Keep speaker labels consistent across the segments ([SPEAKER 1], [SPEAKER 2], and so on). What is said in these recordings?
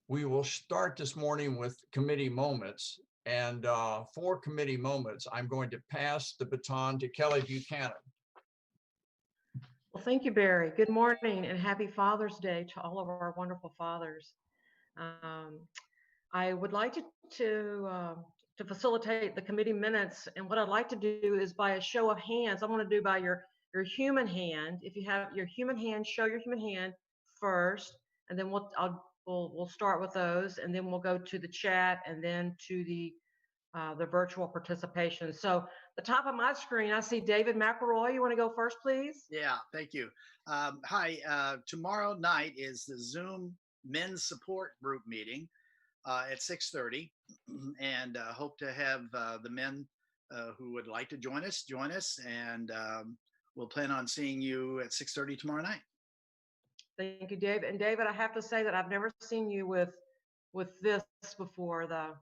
[SPEAKER 1] We will start this morning with committee moments. And for committee moments, I'm going to pass the baton to Kelly Buchanan.
[SPEAKER 2] Well, thank you, Barry. Good morning and happy Father's Day to all of our wonderful fathers. I would like to facilitate the committee minutes, and what I'd like to do is by a show of hands. I want to do by your human hand. If you have your human hand, show your human hand first, and then we'll start with those, and then we'll go to the chat, and then to the virtual participation. So the top of my screen, I see David McElroy. You want to go first, please?
[SPEAKER 3] Yeah, thank you. Hi, tomorrow night is the Zoom Men's Support Group meeting at 6:30, and hope to have the men who would like to join us, and we'll plan on seeing you at 6:30 tomorrow night.
[SPEAKER 2] Thank you, David. And David, I have to say that I've never seen you with this before, the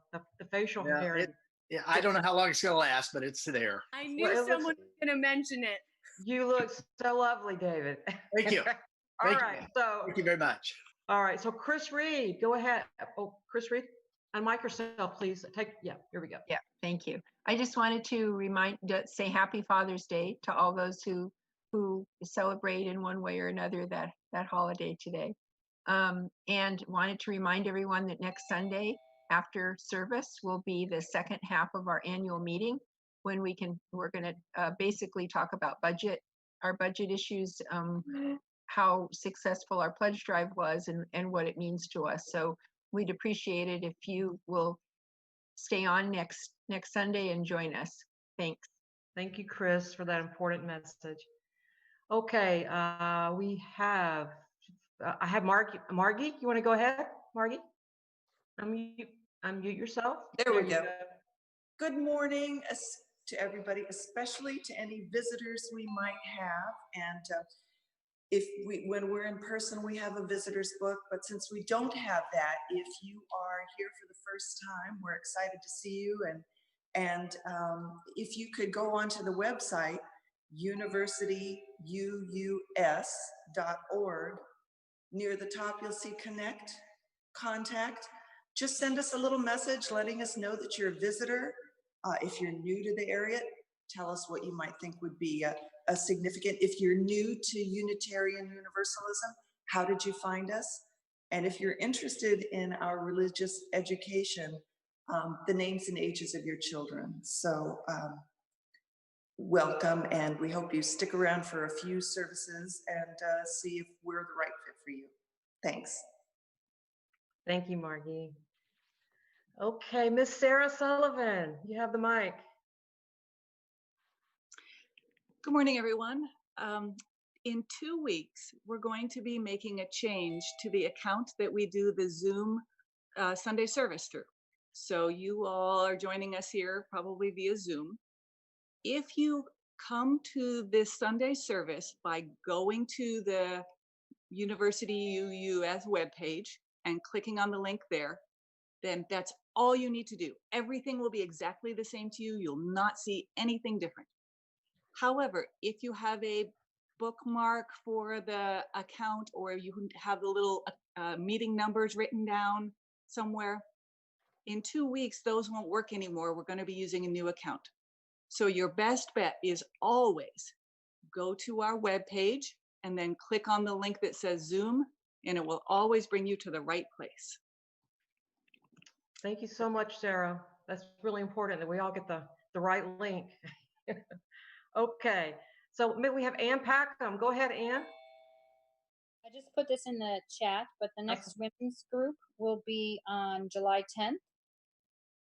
[SPEAKER 2] facial hair.
[SPEAKER 3] Yeah, I don't know how long it's going to last, but it's there.
[SPEAKER 4] I knew someone was going to mention it.
[SPEAKER 2] You look so lovely, David.
[SPEAKER 3] Thank you.
[SPEAKER 2] All right. So
[SPEAKER 3] thank you very much.
[SPEAKER 2] All right. So Chris Reed, go ahead. Oh, Chris Reed, unmic yourself, please. Yeah, here we go.
[SPEAKER 5] Yeah, thank you. I just wanted to say Happy Father's Day to all those who celebrate in one way or another that holiday today. And wanted to remind everyone that next Sunday after service will be the second half of our annual meeting, when we're going to basically talk about our budget issues, how successful our pledge drive was, and what it means to us. So we'd appreciate it if you will stay on next Sunday and join us. Thanks.
[SPEAKER 2] Thank you, Chris, for that important message. Okay, I have Margie. You want to go ahead, Margie? Unmute yourself.
[SPEAKER 6] There we go. Good morning to everybody, especially to any visitors we might have. And when we're in person, we have a visitor's book, but since we don't have that, if you are here for the first time, we're excited to see you. And if you could go onto the website, universityuus.org. Near the top, you'll see Connect, Contact. Just send us a little message letting us know that you're a visitor. If you're new to the area, tell us what you might think would be a significant. If you're new to Unitarian Universalism, how did you find us? And if you're interested in our religious education, the names and ages of your children. So welcome, and we hope you stick around for a few services and see if we're the right fit for you. Thanks.
[SPEAKER 2] Thank you, Margie. Okay, Miss Sara Sullivan, you have the mic.
[SPEAKER 7] Good morning, everyone. In 2 weeks, we're going to be making a change to the account that we do the Zoom Sunday service through. So you all are joining us here probably via Zoom. If you come to this Sunday service by going to the University UUS webpage and clicking on the link there, then that's all you need to do. Everything will be exactly the same to you. You'll not see anything different. However, if you have a bookmark for the account, or you have the little meeting numbers written down somewhere, in 2 weeks, those won't work anymore. We're going to be using a new account. So your best bet is always go to our webpage and then click on the link that says Zoom, and it will always bring you to the right place.
[SPEAKER 2] Thank you so much, Sara. That's really important that we all get the right link. Okay, so we have Ann Packham. Go ahead, Ann.
[SPEAKER 8] I just put this in the chat, but the next women's group will be on July 10th,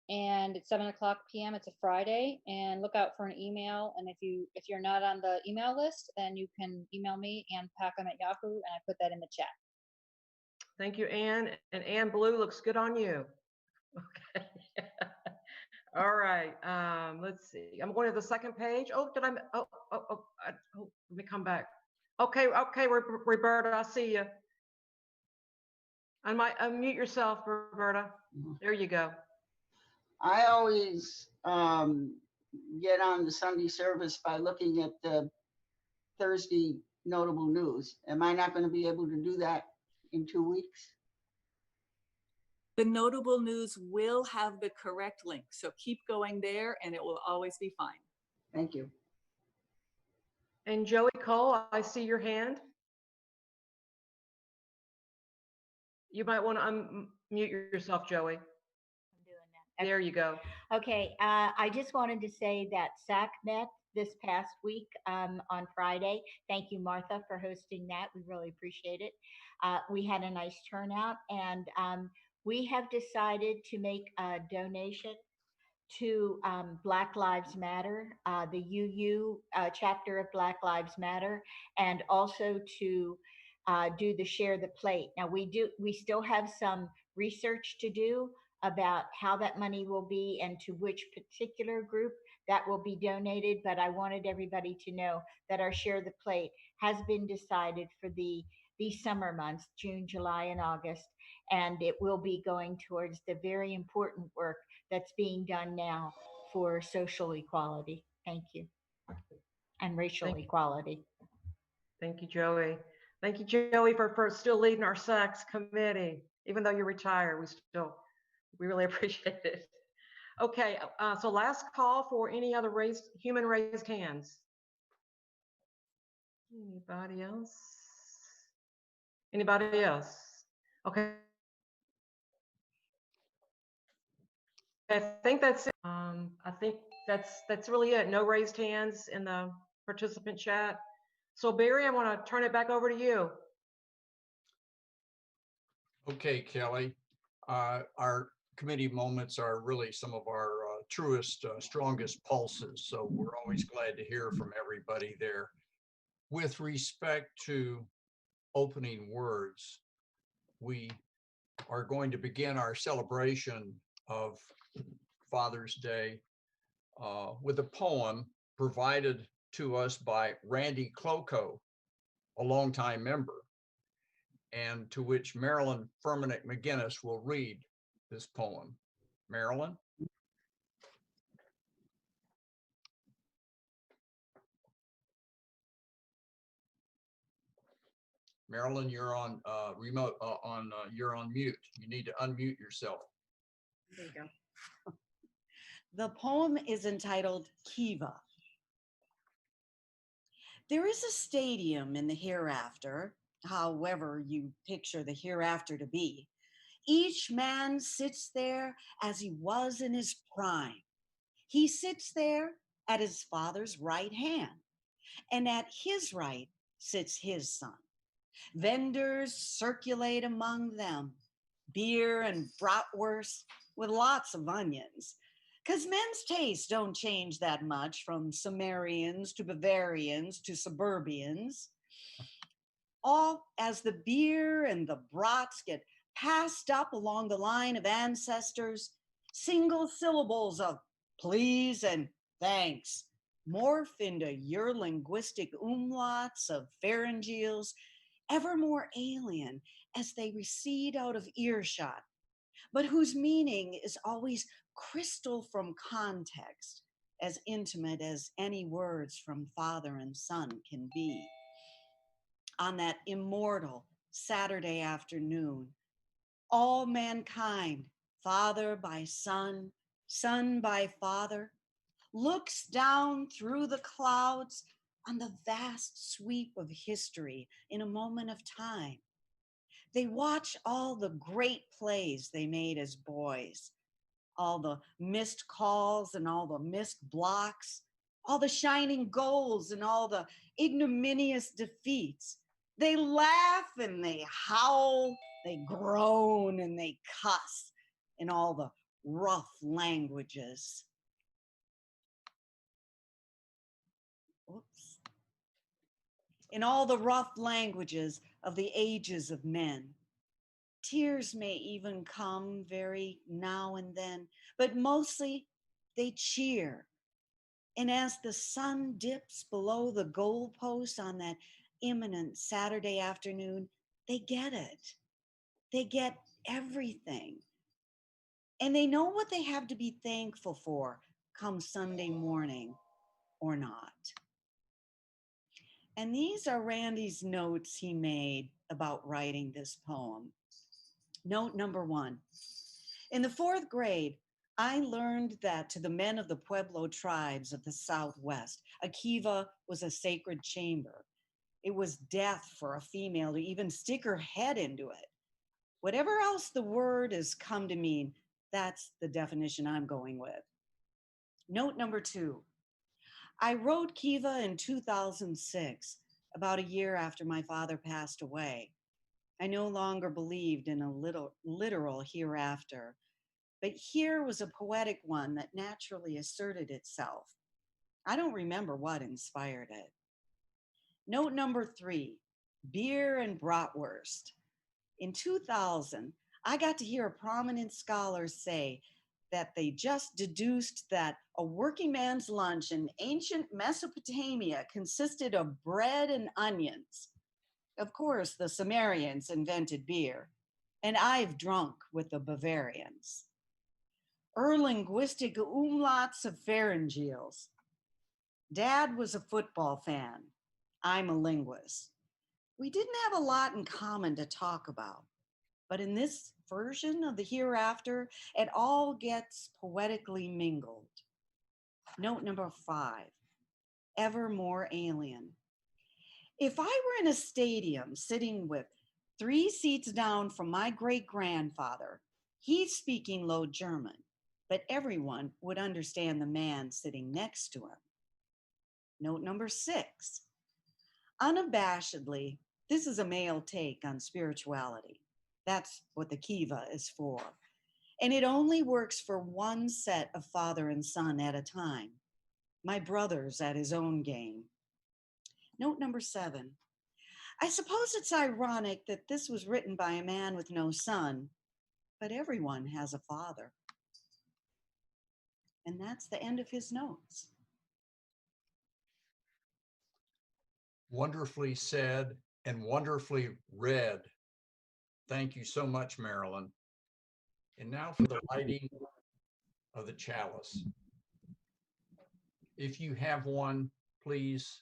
[SPEAKER 8] and it's 7:00 p.m. It's a Friday, and look out for an email. And if you're not on the email list, then you can email me, Ann.Packham@Yahoo, and I put that in the chat.
[SPEAKER 2] Thank you, Ann. And Ann, blue looks good on you. Okay. All right. Let's see. I'm going to the second page. Oh, did I? Let me come back. Okay. Roberta, I see you. Unmute yourself, Roberta. There you go.
[SPEAKER 9] I always get on the Sunday service by looking at the Thursday notable news. Am I not going to be able to do that in 2 weeks?
[SPEAKER 7] The notable news will have the correct link. So keep going there and it will always be fine.
[SPEAKER 9] Thank you.
[SPEAKER 2] And Joey Cole, I see your hand. You might want to unmute yourself, Joey.
[SPEAKER 10] I'm doing that.
[SPEAKER 2] There you go.
[SPEAKER 10] Okay, I just wanted to say that SAC met this past week on Friday. Thank you, Martha, for hosting that. We really appreciate it. We had a nice turnout, and we have decided to make a donation to Black Lives Matter, the UU chapter of Black Lives Matter, and also to do the Share the Plate. Now we still have some research to do about how that money will be and to which particular group that will be donated, but I wanted everybody to know that our Share the Plate has been decided for these summer months, June, July, and August, and it will be going towards the very important work that's being done now for social equality. Thank you. And racial equality.
[SPEAKER 2] Thank you, Joey. Thank you, Joey, for still leading our sex committee. Even though you're retired, we really appreciate it. Okay, so last call for any other human raised hands. Anybody else? Anybody else? Okay. I think that's it. I think that's really it. No raised hands in the participant chat. So Barry, I want to turn it back over to you.
[SPEAKER 1] Okay, Kelly. Our committee moments are really some of our truest, strongest pulses. So we're always glad to hear from everybody there. With respect to opening words, we are going to begin our celebration of Father's Day with a poem provided to us by Randy Cloco, a longtime member, and to which Marilyn Firminick McGinnis will read this poem. Marilyn? Marilyn, you're on remote, you're on mute. You need to unmute yourself.
[SPEAKER 11] There you go. The poem is entitled Kiva. There is a stadium in the hereafter, however you picture the hereafter to be. Each man sits there as he was in his prime. He sits there at his father's right hand, and at his right sits his son. Vendors circulate among them, beer and bratwurst with lots of onions, because men's tastes don't change that much from Sumerians to Bavarians to suburbians. All as the beer and the brats get passed up along the line of ancestors, single syllables of please and thanks morph into your linguistic umlauts of pharyngeals, ever more alien as they recede out of earshot, but whose meaning is always crystal from context, as intimate as any words from father and son can be. On that immortal Saturday afternoon, all mankind, father by son, son by father, looks down through the clouds on the vast sweep of history in a moment of time. They watch all the great plays they made as boys, all the missed calls and all the missed blocks, all the shining goals and all the ignominious defeats. They laugh and they howl, they groan and they cuss in all the rough languages. Oops. In all the rough languages of the ages of men. Tears may even come very now and then, but mostly they cheer. And as the sun dips below the goalpost on that imminent Saturday afternoon, they get it. They get everything. And they know what they have to be thankful for come Sunday morning or not. And these are Randy's notes he made about writing this poem. Note number 1, In the 4th grade, I learned that to the men of the Pueblo tribes of the Southwest, a kiva was a sacred chamber. It was death for a female to even stick her head into it. Whatever else the word has come to mean, that's the definition I'm going with. Note number 2. I wrote Kiva in 2006, about a year after my father passed away. I no longer believed in a literal hereafter, but here was a poetic one that naturally asserted itself. I don't remember what inspired it. Note number 3, beer and bratwurst. In 2000, I got to hear a prominent scholar say that they just deduced that a working man's lunch in ancient Mesopotamia consisted of bread and onions. Of course, the Sumerians invented beer, and I've drunk with the Bavarians. Linguistic umlauts of pharyngeals. Dad was a football fan. I'm a linguist. We didn't have a lot in common to talk about, but in this version of the hereafter, it all gets poetically mingled. Note number 5, ever more alien. If I were in a stadium sitting with 3 seats down from my great-grandfather, he's speaking Low German, but everyone would understand the man sitting next to him. Note number 6, unabashedly, this is a male take on spirituality. That's what the kiva is for. And it only works for one set of father and son at a time. My brother's at his own game. Note number 7. I suppose it's ironic that this was written by a man with no son, but everyone has a father. And that's the end of his notes.
[SPEAKER 1] Wonderfully said and wonderfully read. Thank you so much, Marilyn. And now for the lighting of the chalice. If you have one, please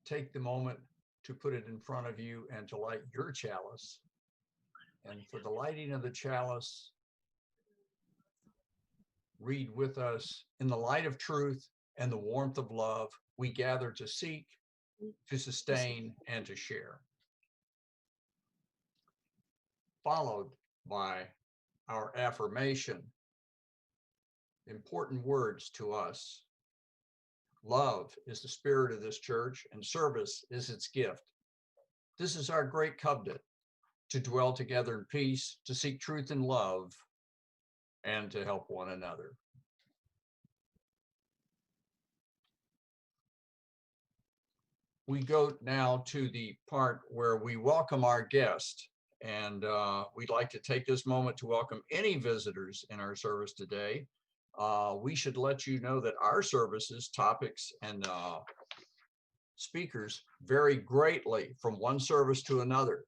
[SPEAKER 1] take the moment to put it in front of you and to light your chalice. And for the lighting of the chalice, read with us, in the light of truth and the warmth of love, we gather to seek, to sustain, and to share. Followed by our affirmation, important words to us. Love is the spirit of this church, and service is its gift. This is our great covenant, to dwell together in peace, to seek truth and love, and to help one another. We go now to the part where we welcome our guest, and we'd like to take this moment to welcome any visitors in our service today. We should let you know that our services, topics, and speakers vary greatly from one service to another.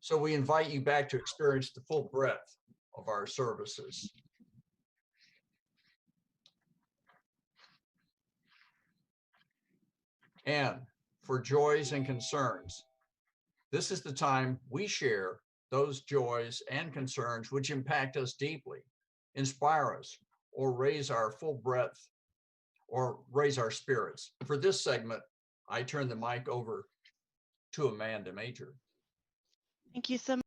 [SPEAKER 1] So we invite you back to experience the full breadth of our services. And for joys and concerns, this is the time we share those joys and concerns which impact us deeply, inspire us, or raise our full breadth, or raise our spirits. For this segment, I turn the mic over to Amanda Major.
[SPEAKER 12] Thank you so much.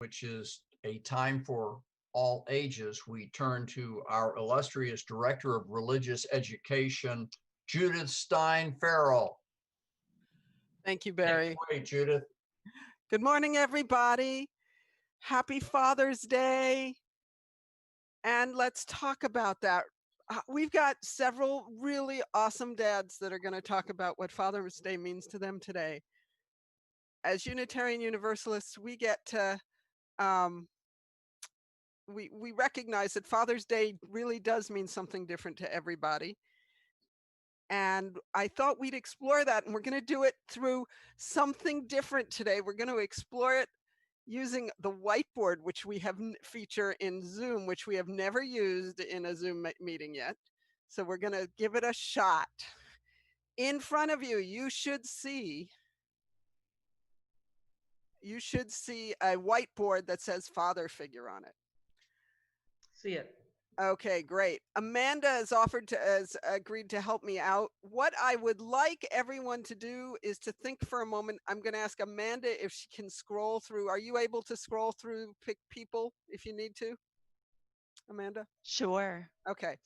[SPEAKER 1] which is a time for all ages, we turn to our illustrious Director of Religious Education, Judith Stein Farrell.
[SPEAKER 13] Thank you,
[SPEAKER 1] Take it
[SPEAKER 13] Barry.
[SPEAKER 1] away, Judith.
[SPEAKER 13] Good morning, everybody. Happy Father's Day. And let's talk about that. We've got several really awesome dads that are going to talk about what Father's Day means to them today. As Unitarian Universalists, we get to, we recognize that Father's Day really does mean something different to everybody. And I thought we'd explore that, and we're going to do it through something different today. We're going to explore it using the whiteboard, which we have feature in Zoom, which we have never used in a Zoom meeting yet. So we're going to give it a shot. In front of you, you should see a whiteboard that says father figure on it.
[SPEAKER 2] See it.
[SPEAKER 13] Okay, great. Amanda has agreed to help me out. What I would like everyone to do is to think for a moment. I'm going to ask Amanda if she can scroll through. Are you able to scroll through, pick people if you need to? Amanda?
[SPEAKER 12] Sure.
[SPEAKER 13] Okay.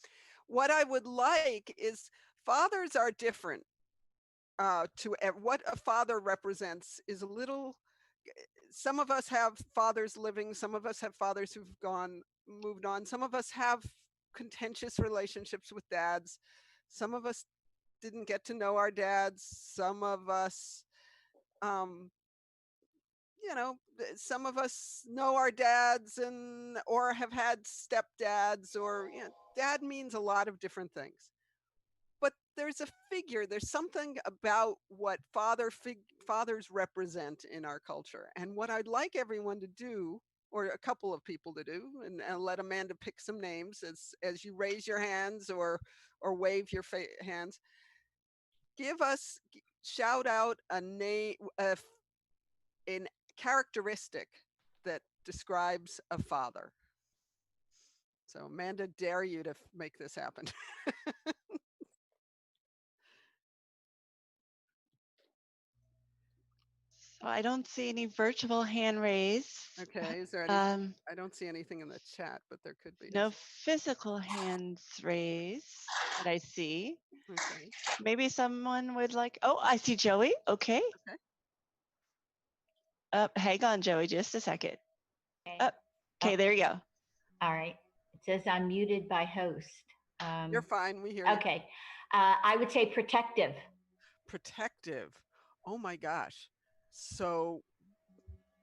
[SPEAKER 13] What I would like is fathers are different. What a father represents is a little, some of us have fathers living, some of us have fathers who've moved on. Some of us have contentious relationships with dads. Some of us didn't get to know our dads. Some of us, some of us know our dads or have had stepdads, or dad means a lot of different things. But there's a figure, there's something about what fathers represent in our culture. And what I'd like everyone to do, or a couple of people to do, and let Amanda pick some names as you raise your hands or wave your hands. Shout out a name, an characteristic that describes a father. So Amanda, dare you to make this happen.
[SPEAKER 12] So I don't see any virtual hand raised.
[SPEAKER 13] Okay, is there any? I don't see anything in the chat, but there could be.
[SPEAKER 12] No physical hands raised that I see.
[SPEAKER 13] Okay.
[SPEAKER 12] Maybe someone would like, oh, I see Joey. Okay. Hang on, Joey, just a second. Okay, there you go.
[SPEAKER 10] All right. It says I'm muted by host.
[SPEAKER 13] You're fine. We hear you.
[SPEAKER 10] Okay. I would say protective.
[SPEAKER 13] Protective. Oh my gosh. So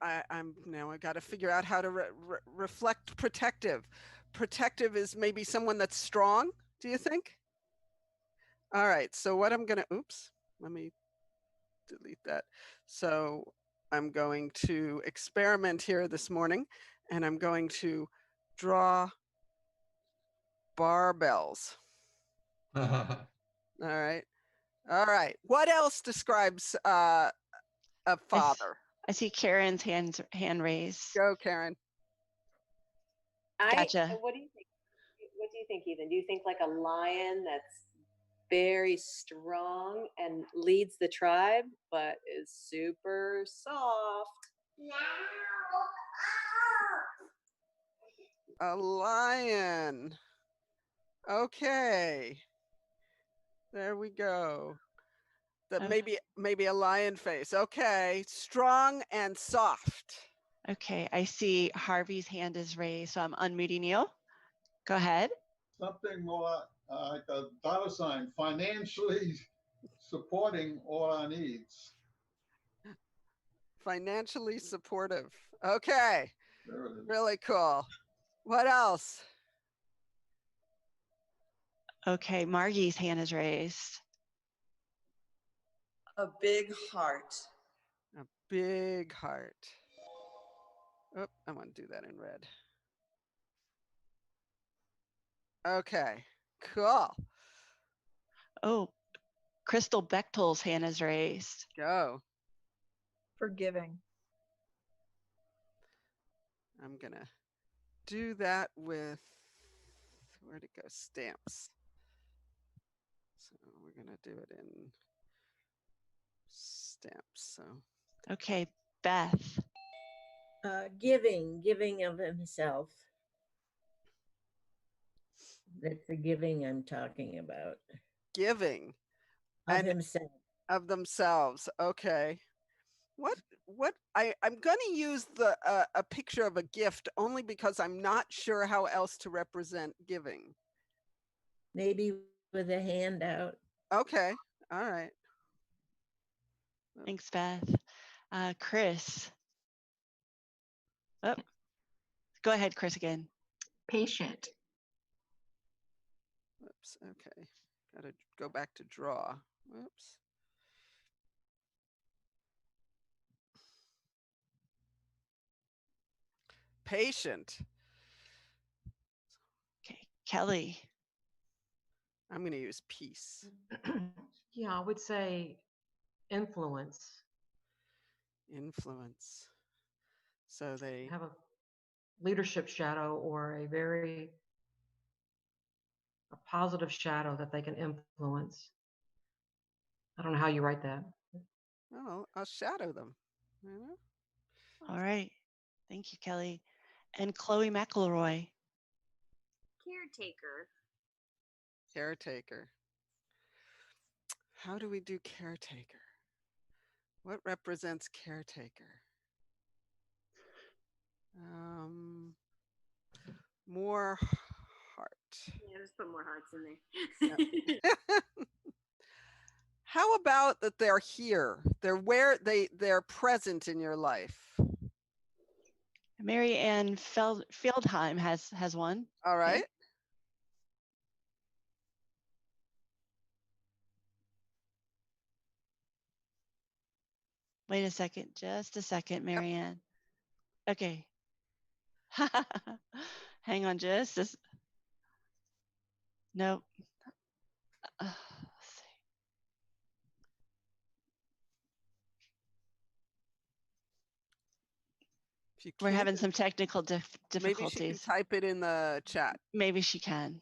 [SPEAKER 13] I'm now I got to figure out how to reflect protective. Protective is maybe someone that's strong. Do you think? All right. So what I'm going to, let me delete that. So I'm going to experiment here this morning, and I'm going to draw barbells. All right. All right. What else describes a father?
[SPEAKER 12] I see Karen's hand raised.
[SPEAKER 13] Go, Karen.
[SPEAKER 12] Gotcha.
[SPEAKER 14] What do you think? What do you think, Ethan? Do you think like a lion that's very strong and leads the tribe, but is super soft?
[SPEAKER 13] A lion. Okay. There we go. That maybe a lion face. Okay. Strong and soft.
[SPEAKER 12] Okay. I see Harvey's hand is raised, so I'm unmuting you. Go ahead.
[SPEAKER 15] Something more like a dollar sign, financially supporting all our needs.
[SPEAKER 13] Financially supportive. Okay. Really cool. What else?
[SPEAKER 12] Okay, Margie's hand is raised.
[SPEAKER 6] A big heart.
[SPEAKER 13] A big heart. Oh, I want to do that in red. Okay, cool.
[SPEAKER 12] Oh, Crystal Bechtel's hand is raised.
[SPEAKER 13] Go.
[SPEAKER 16] Forgiving.
[SPEAKER 13] I'm gonna do that with, where'd it go? Stamps. So we're gonna do it in stamps. So.
[SPEAKER 12] Okay, Beth.
[SPEAKER 17] Giving of himself. That's the giving I'm talking about.
[SPEAKER 13] Giving
[SPEAKER 17] Of
[SPEAKER 13] and
[SPEAKER 17] himself.
[SPEAKER 13] of themselves. Okay. I'm going to use a picture of a gift only because I'm not sure how else to represent giving.
[SPEAKER 17] Maybe with a handout.
[SPEAKER 13] Okay. All right.
[SPEAKER 12] Thanks, Beth. Chris. Oh, go ahead, Chris, again.
[SPEAKER 5] Patient.
[SPEAKER 13] Oops. Okay. Got to go back to draw. Whoops. Patient.
[SPEAKER 12] Okay, Kelly.
[SPEAKER 13] I'm going to use peace.
[SPEAKER 2] Yeah, I would say influence.
[SPEAKER 13] Influence. So they
[SPEAKER 2] have a leadership shadow or a positive shadow that they can influence. I don't know how you write that.
[SPEAKER 13] Oh, I'll shadow them.
[SPEAKER 12] All right. Thank you, Kelly. And Chloe McElroy.
[SPEAKER 4] Caretaker.
[SPEAKER 13] Caretaker. How do we do caretaker? What represents caretaker? More heart.
[SPEAKER 4] Yeah, just put more hearts in there.
[SPEAKER 13] Yep. How about that they're here? They're present in your life.
[SPEAKER 12] Mary Ann Fieldheim has one.
[SPEAKER 13] All right.
[SPEAKER 12] Okay. Wait a second, just a second, Mary Ann. Okay. Hang on just a nope. Let's see. We're having some technical difficulties.
[SPEAKER 13] Maybe she can type it in the chat.
[SPEAKER 12] Maybe she can.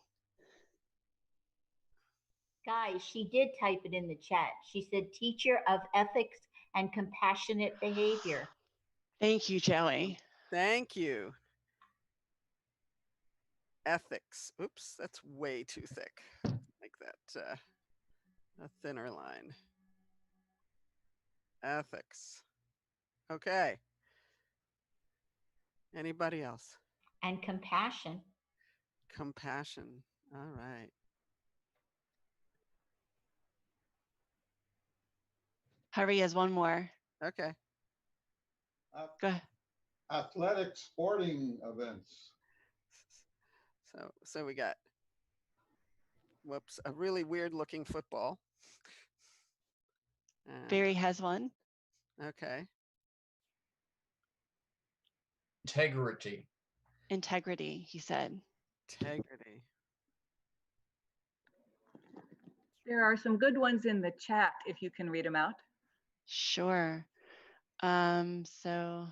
[SPEAKER 10] Guys, she did type it in the chat. She said, teacher of ethics and compassionate behavior.
[SPEAKER 12] Thank you, Joey.
[SPEAKER 13] Thank you. Ethics. Oops, that's way too thick. Like that, a thinner line. Ethics. Okay. Anybody else?
[SPEAKER 10] And compassion.
[SPEAKER 13] Compassion. All right.
[SPEAKER 12] Harvey has one more.
[SPEAKER 13] Okay.
[SPEAKER 12] Go ahead.
[SPEAKER 15] Athletic sporting events.
[SPEAKER 13] So we got, whoops, a really weird looking football. And,
[SPEAKER 12] Barry has one.
[SPEAKER 13] Okay.
[SPEAKER 1] Integrity.
[SPEAKER 12] Integrity, he said.
[SPEAKER 7] Integrity. There are some good ones in the chat if you can read them out.
[SPEAKER 12] Sure. So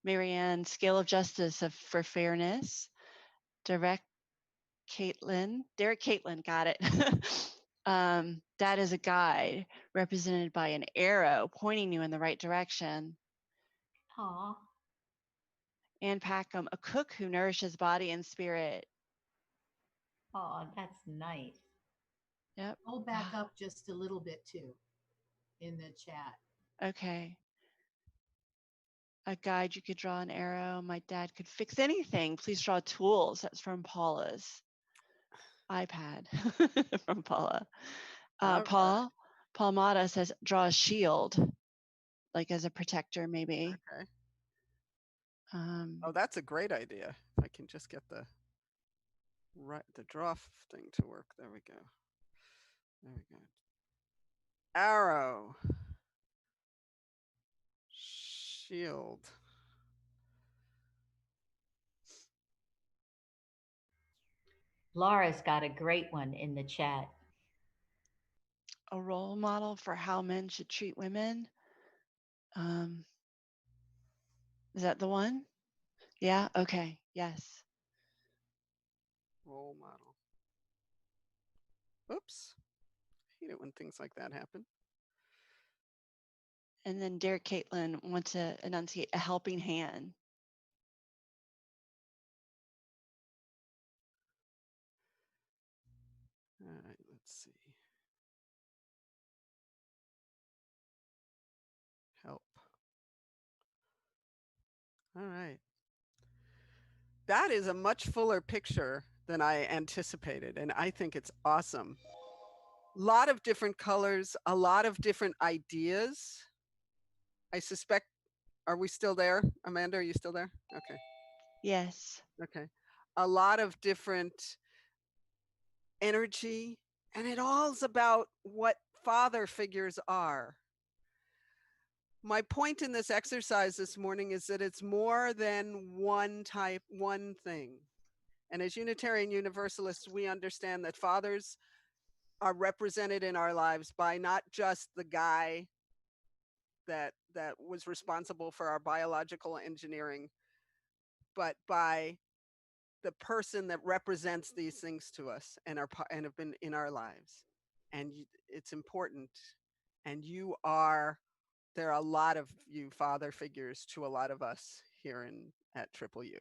[SPEAKER 12] Marianne, scale of justice for fairness. Derek Caitlin, got it. That is a guide represented by an arrow pointing you in the right direction.
[SPEAKER 10] Aw.
[SPEAKER 12] Ann Packham, a cook who nourishes body and spirit.
[SPEAKER 10] Oh, that's nice.
[SPEAKER 12] Yep.
[SPEAKER 18] I'll back up just a little bit too in the chat.
[SPEAKER 12] Okay. A guide, you could draw an arrow. My dad could fix anything. Please draw tools. That's from Paula's iPad from Paula. Paul Mata says draw a shield, like as a protector, maybe.
[SPEAKER 13] Okay. Oh, that's a great idea. If I can just get the draw thing to work. There we go. There we go. Arrow. Shield.
[SPEAKER 10] Laura's got a great one in the chat.
[SPEAKER 12] A role model for how men should treat women. Is that the one? Yeah, okay, yes.
[SPEAKER 13] Role model. Oops. I hate it when things like that happen.
[SPEAKER 12] And then Derek Caitlin wants to enunciate a helping hand.
[SPEAKER 13] Let's see. Help. All right. That is a much fuller picture than I anticipated, and I think it's awesome. A lot of different colors, a lot of different ideas. I suspect, are we still there? Amanda, are you still there? Okay.
[SPEAKER 12] Yes.
[SPEAKER 13] Okay. A lot of different energy, and it all's about what father figures are. My point in this exercise this morning is that it's more than one thing. And as Unitarian Universalists, we understand that fathers are represented in our lives by not just the guy that was responsible for our biological engineering, but by the person that represents these things to us and have been in our lives. And it's important. And there are a lot of you father figures to a lot of us here at Triple U.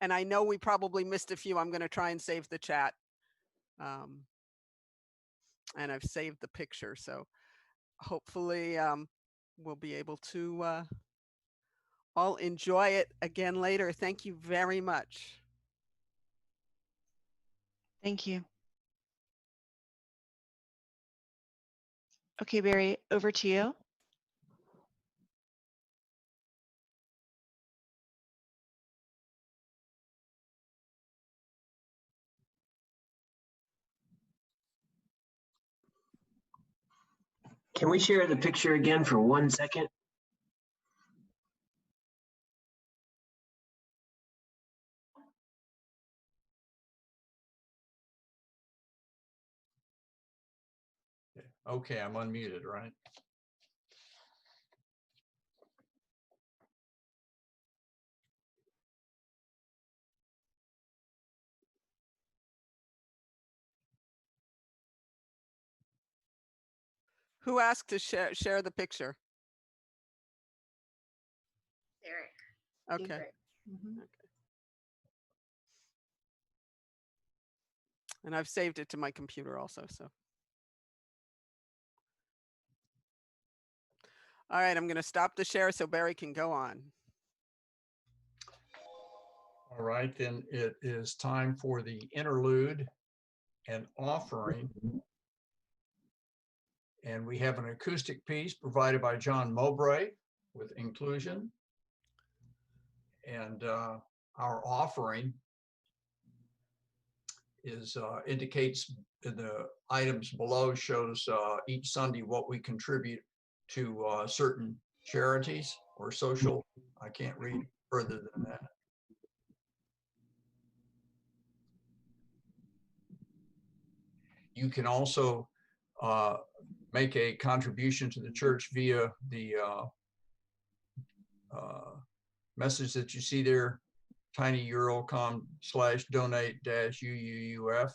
[SPEAKER 13] And I know we probably missed a few. I'm going to try and save the chat. And I've saved the picture. So hopefully we'll be able to all enjoy it again later. Thank you very much.
[SPEAKER 12] Thank you. Okay, Barry, over to you.
[SPEAKER 19] Can we share the picture again for 1 second?
[SPEAKER 1] Okay, I'm unmuted, right?
[SPEAKER 13] Who asked to share the picture?
[SPEAKER 4] Eric.
[SPEAKER 13] Okay.
[SPEAKER 4] Mm-hmm.
[SPEAKER 13] Okay. And I've saved it to my computer also, so. All right, I'm going to stop the share so Barry can go on.
[SPEAKER 1] All right, then it is time for the interlude and offering. And we have an acoustic piece provided by John Mowbray with inclusion. And our offering indicates in the items below, shows each Sunday what we contribute to certain charities or social. I can't read further than that. You can also make a contribution to the church via the message that you see there, tinyurl.com/donate-UUUF.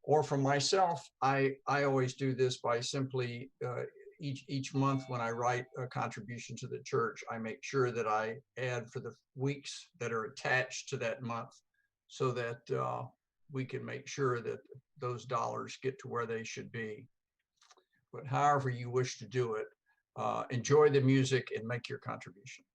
[SPEAKER 1] Or for myself, I always do this by simply each month when I write a contribution to the church, I make sure that I add for the weeks that are attached to that month so that we can make sure that those dollars get to where they should be. But however you wish to do it, enjoy the music and make your contribution.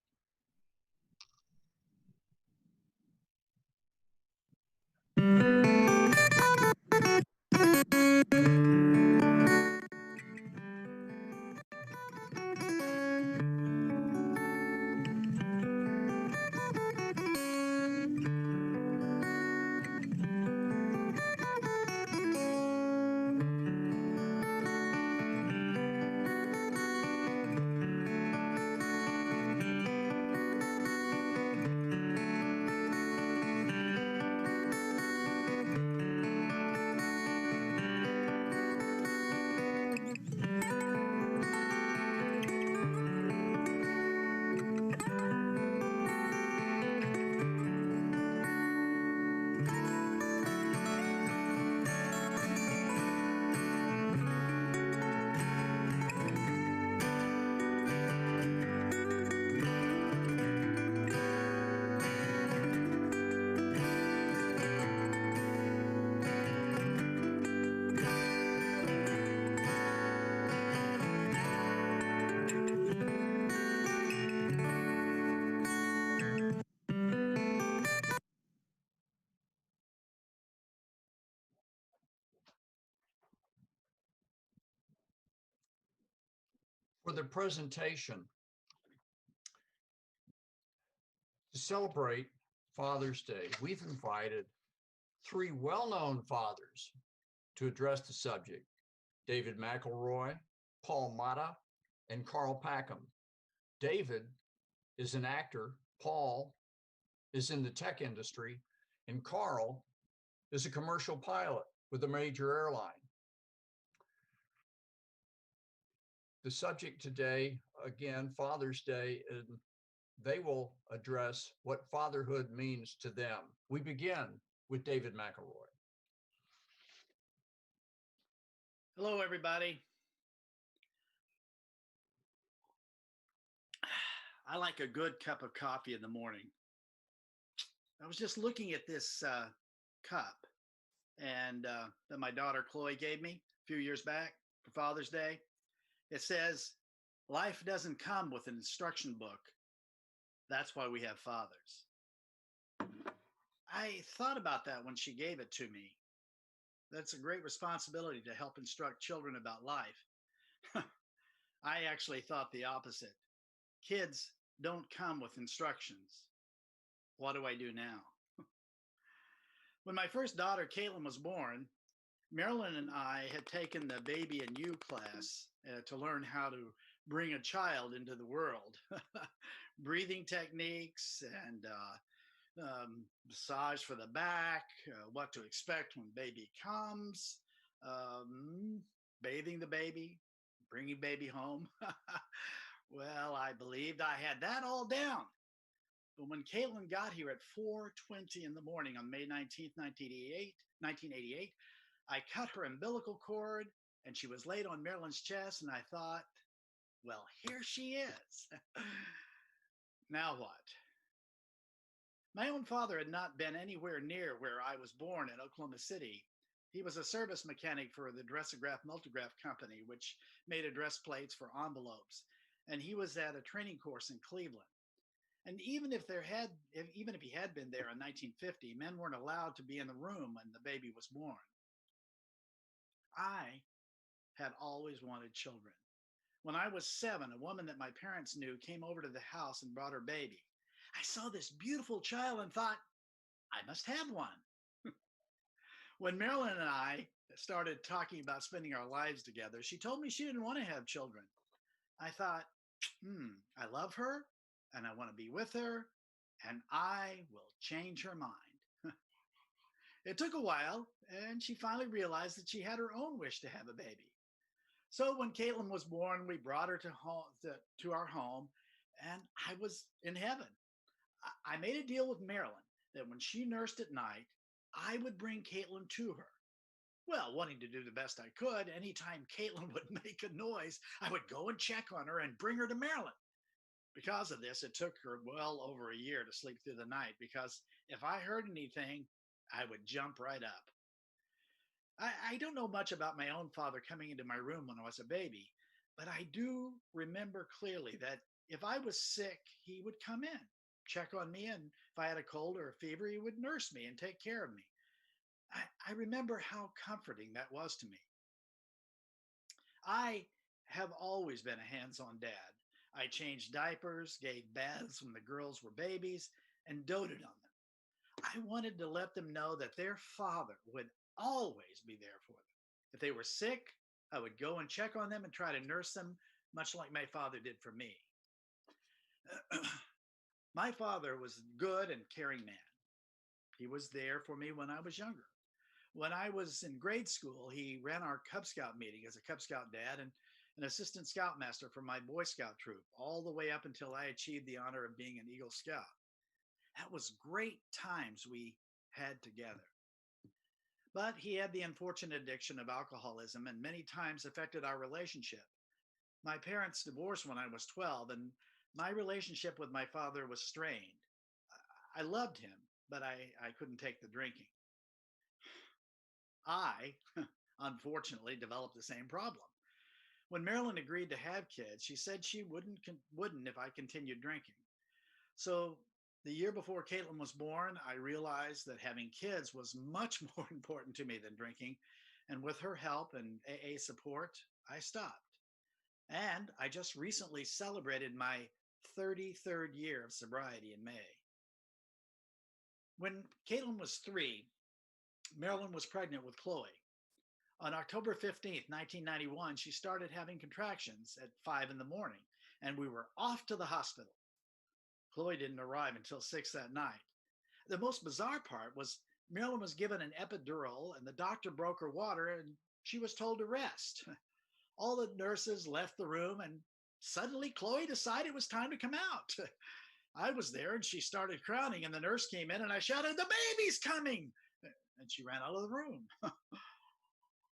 [SPEAKER 1] For the presentation, to celebrate Father's Day, we've invited three well-known fathers to address the subject: David McElroy, Paul Mata, and Karl Packham. David is an actor, Paul is in the tech industry, and Karl is a commercial pilot with a major airline. The subject today, again, Father's Day, and they will address what fatherhood means to them. We begin with David McElroy.
[SPEAKER 3] Hello, everybody. I like a good cup of coffee in the morning. I was just looking at this cup and that my daughter Chloe gave me a few years back for Father's Day. It says, "Life doesn't come with an instruction book. That's why we have fathers." I thought about that when she gave it to me. That's a great responsibility to help instruct children about life. I actually thought the opposite. Kids don't come with instructions. What do I do now? When my first daughter, Caitlin, was born, Marilyn and I had taken the Baby and You class to learn how to bring a child into the world. Breathing techniques and massage for the back, what to expect when baby comes, bathing the baby, bringing baby home. Well, I believed I had that all down. But when Caitlin got here at 4:20 in the morning on May 19th, 1988, I cut her umbilical cord and she was laid on Marilyn's chest, and I thought, well, here she is. Now what? My own father had not been anywhere near where I was born in Oklahoma City. He was a service mechanic for the Dressograph Multigraph Company, which made address plates for envelopes. And he was at a training course in Cleveland. And even if he had been there in 1950, men weren't allowed to be in the room when the baby was born. I had always wanted children. When I was 7, a woman that my parents knew came over to the house and brought her baby. I saw this beautiful child and thought, I must have one. When Marilyn and I started talking about spending our lives together, she told me she didn't want to have children. I thought, I love her and I want to be with her and I will change her mind. It took a while and she finally realized that she had her own wish to have a baby. So when Caitlin was born, we brought her to our home and I was in heaven. I made a deal with Marilyn that when she nursed at night, I would bring Caitlin to her. Well, wanting to do the best I could, anytime Caitlin would make a noise, I would go and check on her and bring her to Marilyn. Because of this, it took her well over a year to sleep through the night, because if I heard anything, I would jump right up. I don't know much about my own father coming into my room when I was a baby, but I do remember clearly that if I was sick, he would come in, check on me, and if I had a cold or a fever, he would nurse me and take care of me. I remember how comforting that was to me. I have always been a hands-on dad. I changed diapers, gave baths when the girls were babies, and doted on them. I wanted to let them know that their father would always be there for them. If they were sick, I would go and check on them and try to nurse them, much like my father did for me. My father was a good and caring man. He was there for me when I was younger. When I was in grade school, he ran our Cub Scout meeting as a Cub Scout dad and an assistant scoutmaster for my Boy Scout troop, all the way up until I achieved the honor of being an Eagle Scout. That was great times we had together. But he had the unfortunate addiction of alcoholism and many times affected our relationship. My parents divorced when I was 12, and my relationship with my father was strained. I loved him, but I couldn't take the drinking. I, unfortunately, developed the same problem. When Marilyn agreed to have kids, she said she wouldn't if I continued drinking. So the year before Caitlin was born, I realized that having kids was much more important to me than drinking. And with her help and AA support, I stopped. And I just recently celebrated my 33rd year of sobriety in May. When Caitlin was 3, Marilyn was pregnant with Chloe. On October 15th, 1991, she started having contractions at 5 in the morning, and we were off to the hospital. Chloe didn't arrive until 6 that night. The most bizarre part was Marilyn was given an epidural, and the doctor broke her water, and she was told to rest. All the nurses left the room, and suddenly Chloe decided it was time to come out. I was there, and she started crowning, and the nurse came in, and I shouted, "The baby's coming!" And she ran out of the room.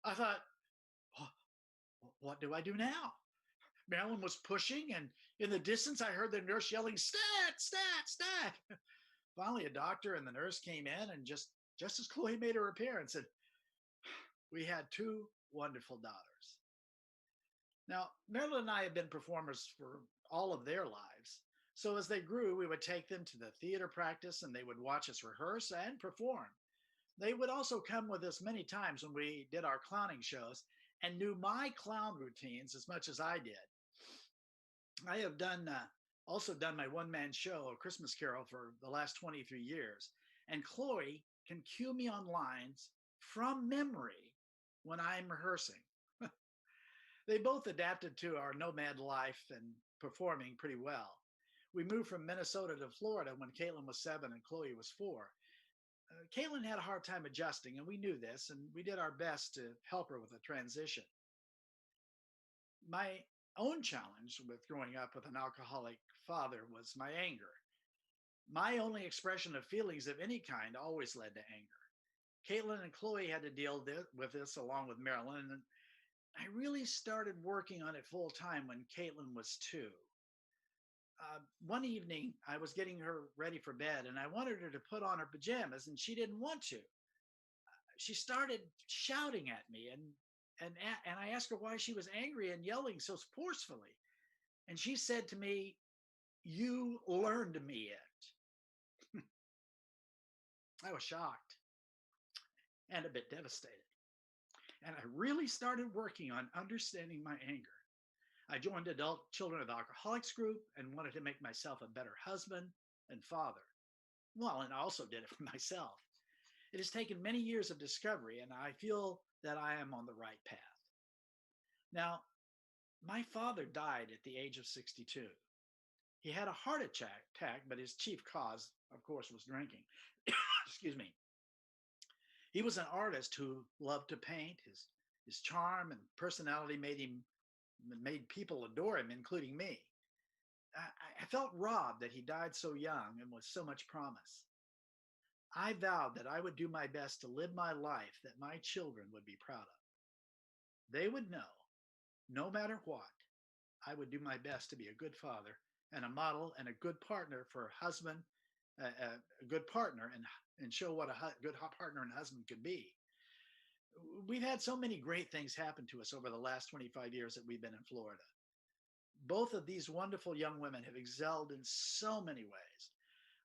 [SPEAKER 3] I thought, what do I do now? Marilyn was pushing, and in the distance, I heard the nurse yelling, "Stat, stat, stat." Finally, a doctor and the nurse came in, and just as Chloe made her appearance, and we had 2 wonderful daughters. Now, Marilyn and I have been performers for all of their lives. So as they grew, we would take them to the theater practice, and they would watch us rehearse and perform. They would also come with us many times when we did our clowning shows and knew my clown routines as much as I did. I have also done my one-man show, A Christmas Carol, for the last 23 years. And Chloe can cue me on lines from memory when I'm rehearsing. They both adapted to our nomad life and performing pretty well. We moved from Minnesota to Florida when Caitlin was 7 and Chloe was 4. Caitlin had a hard time adjusting, and we knew this, and we did our best to help her with the transition. My own challenge with growing up with an alcoholic father was my anger. My only expression of feelings of any kind always led to anger. Caitlin and Chloe had to deal with this along with Marilyn, and I really started working on it full time when Caitlin was 2. One evening, I was getting her ready for bed, and I wanted her to put on her pajamas, and she didn't want to. She started shouting at me, and I asked her why she was angry and yelling so forcefully. And she said to me, "You learned me it." I was shocked and a bit devastated. And I really started working on understanding my anger. I joined Adult Children of Alcoholics group and wanted to make myself a better husband and father. Well, and I also did it for myself. It has taken many years of discovery, and I feel that I am on the right path. Now, my father died at the age of 62. He had a heart attack, but his chief cause, of course, was drinking. Excuse me. He was an artist who loved to paint. His charm and personality made people adore him, including me. I felt robbed that he died so young and with so much promise. I vowed that I would do my best to live my life that my children would be proud of. They would know, no matter what, I would do my best to be a good father and a model and a good partner for a husband, a good partner, and show what a good partner and husband could be. We've had so many great things happen to us over the last 25 years that we've been in Florida. Both of these wonderful young women have excelled in so many ways.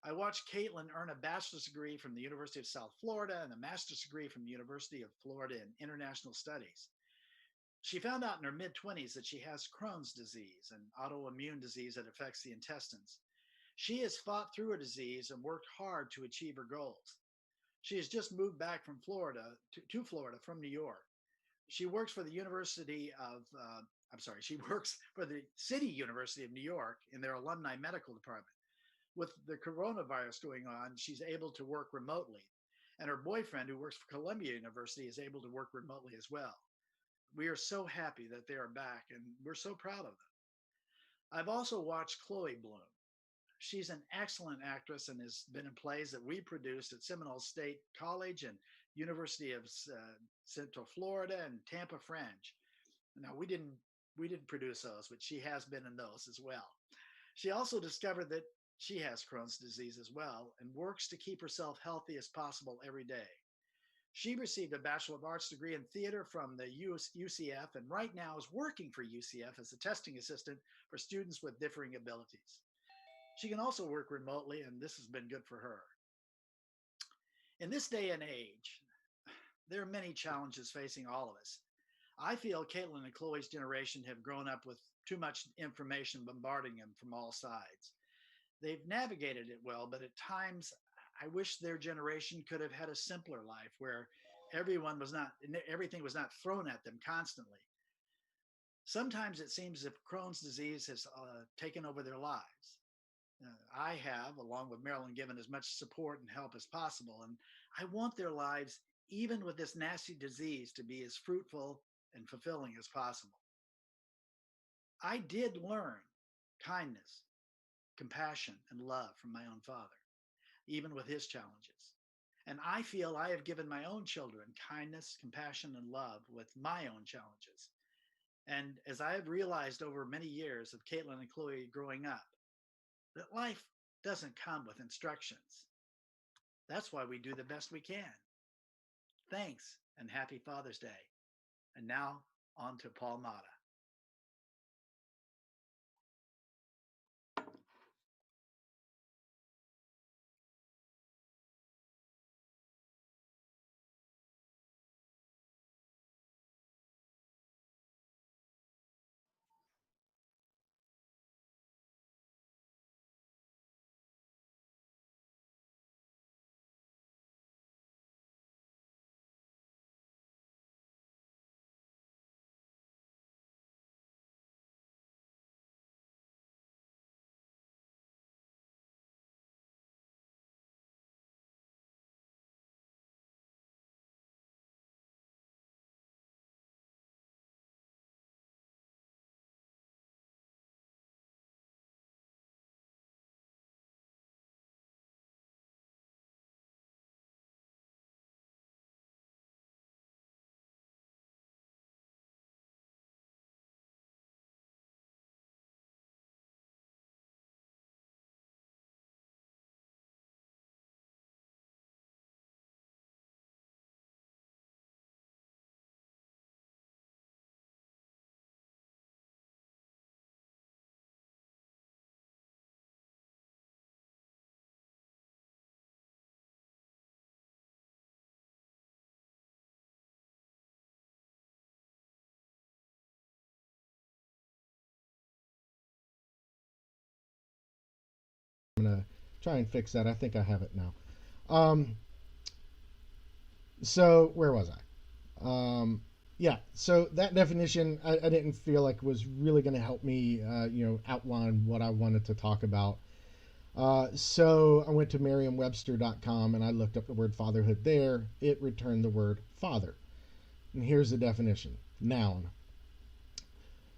[SPEAKER 3] I watched Caitlin earn a bachelor's degree from the University of South Florida and a master's degree from the University of Florida in International Studies. She found out in her mid-20s that she has Crohn's disease, an autoimmune disease that affects the intestines. She has fought through her disease and worked hard to achieve her goals. She has just moved back from Florida to Florida from New York. She works for the she works for the City University of New York in their alumni medical department. With the coronavirus going on, she's able to work remotely. And her boyfriend, who works for Columbia University, is able to work remotely as well. We are so happy that they are back, and we're so proud of them. I've also watched Chloe bloom. She's an excellent actress and has been in plays that we produced at Seminole State College and University of Central Florida and Tampa Fringe. Now, we didn't produce those, but she has been in those as well. She also discovered that she has Crohn's disease as well and works to keep herself healthy as possible every day. She received a Bachelor of Arts degree in theater from the UCF and right now is working for UCF as a testing assistant for students with differing abilities. She can also work remotely, and this has been good for her. In this day and age, there are many challenges facing all of us. I feel Caitlin and Chloe's generation have grown up with too much information bombarding them from all sides. They've navigated it well, but at times I wish their generation could have had a simpler life where everything was not thrown at them constantly. Sometimes it seems as if Crohn's disease has taken over their lives. I have, along with Marilyn, given as much support and help as possible, and I want their lives, even with this nasty disease, to be as fruitful and fulfilling as possible. I did learn kindness, compassion, and love from my own father, even with his challenges. And I feel I have given my own children kindness, compassion, and love with my own challenges. And as I have realized over many years of Caitlin and Chloe growing up, that life doesn't come with instructions. That's why we do the best we can. Thanks, and happy Father's Day. And now on to Paul Mata.
[SPEAKER 20] I'm gonna try and fix that. I think I have it now. So where was I? Yeah. So that definition, I didn't feel like was really going to help me, outline what I wanted to talk about. So I went to Merriam-Webster.com and I looked up the word fatherhood there. It returned the word father. And here's the definition. Noun.